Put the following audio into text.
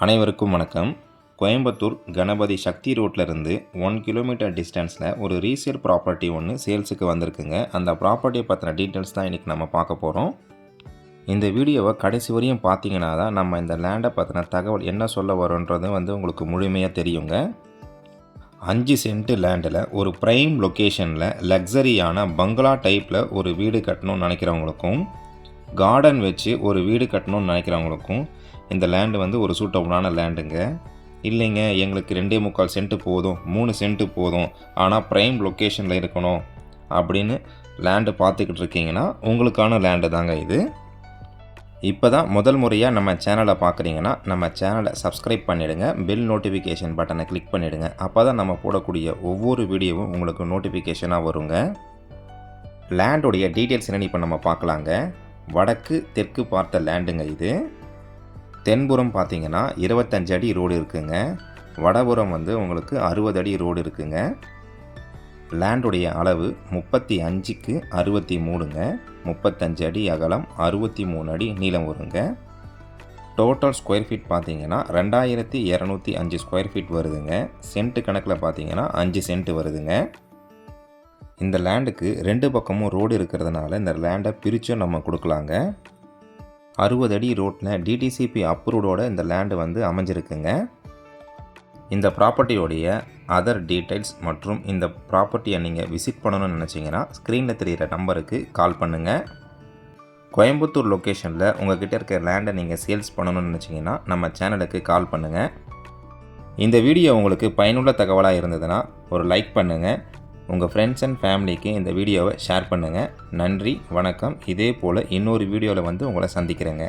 அனைவருக்கும் வணக்கம். கோயம்புத்தூர் கணபதி சக்தி ரோட்லேருந்து 1 கிலோமீட்டர் டிஸ்டன்ஸில் ஒரு ரீசேல் ப்ராப்பர்ட்டி ஒன்று சேல்ஸுக்கு வந்திருக்குங்க. அந்த ப்ராப்பர்ட்டியை பற்றின டீட்டெயில்ஸ் தான் இன்றைக்கி நம்ம பார்க்க போகிறோம். இந்த வீடியோவை கடைசி வரையும் பார்த்தீங்கன்னா தான் நம்ம இந்த லேண்டை பற்றின தகவல் என்ன சொல்ல வரோன்றது உங்களுக்கு முழுமையாக தெரியுங்க. 5 சென்ட் லேண்டில் ஒரு ப்ரைம் லொக்கேஷனில் லக்ஸரியான பங்களா டைப்பில் ஒரு வீடு கட்டணும்னு நினைக்கிறவங்களுக்கும், கார்டன் வச்சு ஒரு வீடு கட்டணும்னு நினைக்கிறவங்களுக்கும் இந்த லேண்டு ஒரு சூட்டபுளான லேண்டுங்க. இல்லைங்க எங்களுக்கு 2.25 சென்ட் போதும், 3 சென்ட் போதும், ஆனால் ப்ரைம் லொக்கேஷனில் இருக்கணும் அப்படின்னு லேண்டு பார்த்துக்கிட்டு இருக்கீங்கன்னா உங்களுக்கான லேண்டு தாங்க இது. இப்போ தான் முதல் முறையாக நம்ம சேனலை பார்க்குறீங்கன்னா நம்ம சேனலை சப்ஸ்கிரைப் பண்ணிவிடுங்க, பெல் நோட்டிஃபிகேஷன் பட்டனை கிளிக் பண்ணிவிடுங்க. அப்போ தான் நம்ம போடக்கூடிய ஒவ்வொரு வீடியோவும் உங்களுக்கு நோட்டிஃபிகேஷனாக வருங்க. லேண்டுடைய டீட்டெயில்ஸ் என்னென்னு இப்போ நம்ம பார்க்கலாங்க. வடக்கு தெற்கு பார்த்த லேண்டுங்க இது. தென்புறம் பார்த்தீங்கன்னா 25 அடி ரோடு இருக்குங்க. வடபுறம் உங்களுக்கு 60 அடி ரோடு இருக்குங்க. லேண்டுடைய அளவு 35க்கு 63ங்க. 35 அடி அகலம், 63 அடி நீளம் வருங்க. டோட்டல் ஸ்கொயர் ஃபீட் பார்த்தீங்கன்னா 2205 ஸ்கொயர் ஃபீட் வருதுங்க. சென்ட் கணக்கில் பார்த்தீங்கன்னா 5 சென்ட் வருதுங்க. இந்த லேண்டுக்கு 2 பக்கமும் ரோடு இருக்கிறதுனால இந்த லேண்டை பிரித்தும் நம்ம கொடுக்கலாங்க. 60 அடி ரோட்டில் டிடிசிபி அப்ரூவோட இந்த லேண்டு அமைஞ்சிருக்குங்க. இந்த ப்ராப்பர்ட்டியோடைய அதர் டீட்டெயில்ஸ் மற்றும் இந்த ப்ராப்பர்ட்டியை நீங்கள் விசிட் பண்ணணும்னு நினச்சிங்கன்னா ஸ்க்ரீனில் தெரிகிற நம்பருக்கு கால் பண்ணுங்கள். கோயம்புத்தூர் லொக்கேஷனில் உங்கள்கிட்ட இருக்க லேண்டை நீங்கள் சேல்ஸ் பண்ணணும்னு நினச்சிங்கன்னா நம்ம சேனலுக்கு கால் பண்ணுங்கள். இந்த வீடியோ உங்களுக்கு பயனுள்ள தகவலாக இருந்ததுன்னா ஒரு லைக் பண்ணுங்கள். உங்கள் ஃப்ரெண்ட்ஸ் அண்ட் ஃபேமிலிக்கு இந்த வீடியோவை ஷேர் பண்ணுங்கள். நன்றி, வணக்கம். இதே போல் இன்னொரு வீடியோவில் உங்களை சந்திக்கிறேங்க.